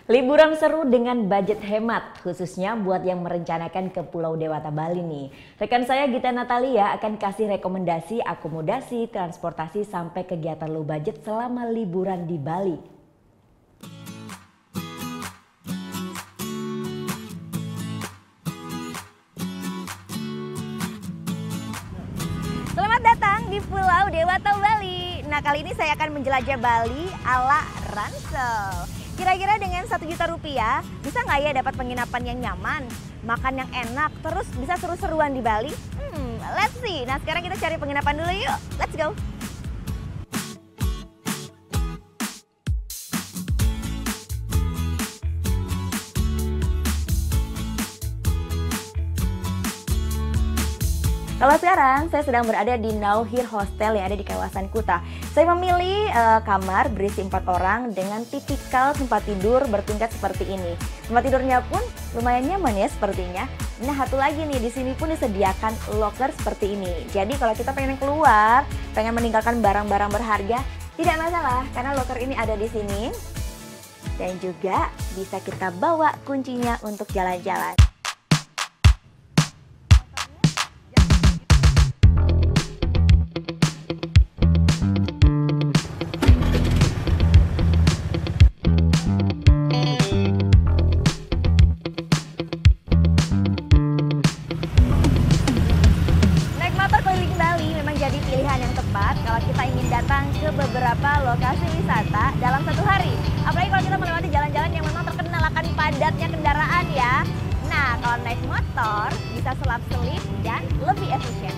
Liburan seru dengan budget hemat, khususnya buat yang merencanakan ke Pulau Dewata Bali nih. Rekan saya Gita Natalia akan kasih rekomendasi akomodasi, transportasi sampai kegiatan low budget selama liburan di Bali. Selamat datang di Pulau Dewata Bali. Nah, kali ini saya akan menjelajah Bali ala ransel. Kira-kira dengan 1 juta rupiah, bisa nggak ya dapat penginapan yang nyaman, makan yang enak, terus bisa seru-seruan di Bali? Let's see. Nah, sekarang kita cari penginapan dulu yuk. Let's go. Kalau sekarang saya sedang berada di Now Here Hostel yang ada di kawasan Kuta. Saya memilih kamar berisi 4 orang dengan tipikal tempat tidur bertingkat seperti ini. Tempat tidurnya pun lumayan nyaman ya sepertinya. Nah, satu lagi nih, di sini pun disediakan locker seperti ini. Jadi kalau kita pengen keluar, pengen meninggalkan barang-barang berharga, tidak masalah karena locker ini ada di sini. Dan juga bisa kita bawa kuncinya untuk jalan-jalan. Jadi pilihan yang tepat kalau kita ingin datang ke beberapa lokasi wisata dalam satu hari. Apalagi kalau kita melewati jalan-jalan yang memang terkenal akan padatnya kendaraan ya. Nah, kalau naik motor bisa selap-selip dan lebih efisien.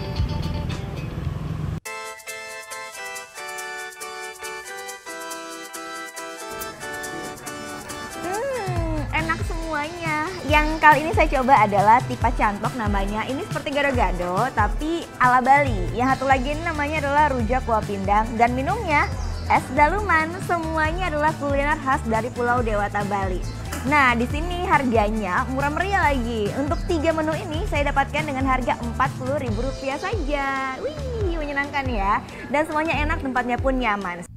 Enak semuanya. Yang kali ini saya coba adalah tipe cantok namanya. Ini seperti gado-gado tapi ala Bali. Yang satu lagi ini namanya adalah rujak kuah pindang dan minumnya es daluman. Semuanya adalah kuliner khas dari Pulau Dewata Bali. Nah, di sini harganya murah meriah lagi. Untuk 3 menu ini saya dapatkan dengan harga Rp40.000 saja. Wih, menyenangkan ya. Dan semuanya enak, tempatnya pun nyaman.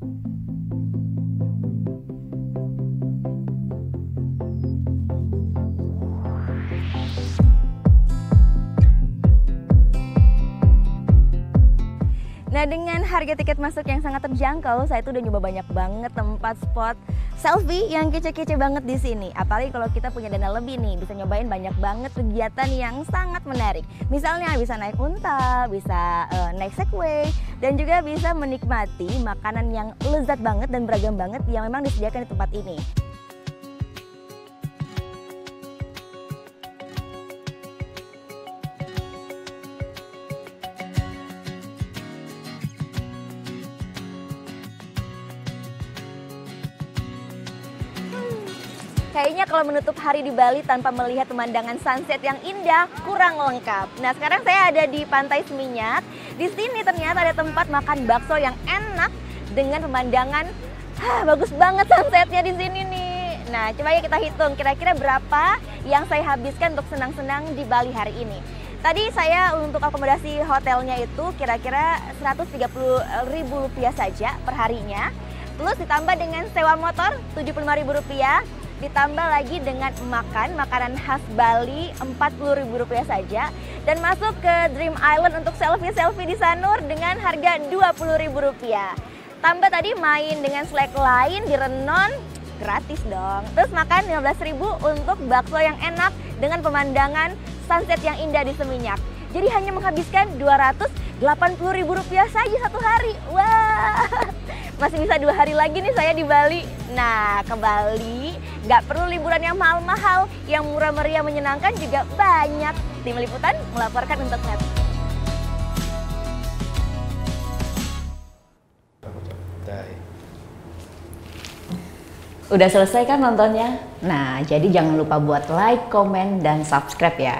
Nah, dengan harga tiket masuk yang sangat terjangkau, saya tuh udah nyoba banyak banget tempat spot selfie yang kece-kece banget di sini. Apalagi kalau kita punya dana lebih nih, bisa nyobain banyak banget kegiatan yang sangat menarik. Misalnya bisa naik unta, bisa naik segway, dan juga bisa menikmati makanan yang lezat banget dan beragam banget yang memang disediakan di tempat ini. Kayaknya kalau menutup hari di Bali tanpa melihat pemandangan sunset yang indah kurang lengkap. Nah, sekarang saya ada di Pantai Seminyak. Di sini ternyata ada tempat makan bakso yang enak dengan pemandangan bagus banget sunsetnya di sini nih. Nah, coba ya kita hitung kira-kira berapa yang saya habiskan untuk senang-senang di Bali hari ini. Tadi saya untuk akomodasi hotelnya itu kira-kira Rp130.000 saja per harinya. Plus ditambah dengan sewa motor Rp75.000. Ditambah lagi dengan makan makanan khas Bali Rp40.000 saja. Dan masuk ke Dream Island untuk selfie-selfie di Sanur dengan harga Rp20.000. Tambah tadi main dengan slackline di Renon, gratis dong. Terus makan Rp15.000 untuk bakso yang enak dengan pemandangan sunset yang indah di Seminyak. Jadi hanya menghabiskan Rp280.000 saja satu hari. Wah, masih bisa 2 hari lagi nih saya di Bali. Nah, ke Bali nggak perlu liburan yang mahal-mahal, yang murah meriah menyenangkan juga banyak. Tim Liputan melaporkan untuk Net. Udah selesai kan nontonnya? Nah, jadi jangan lupa buat like, komen, dan subscribe ya.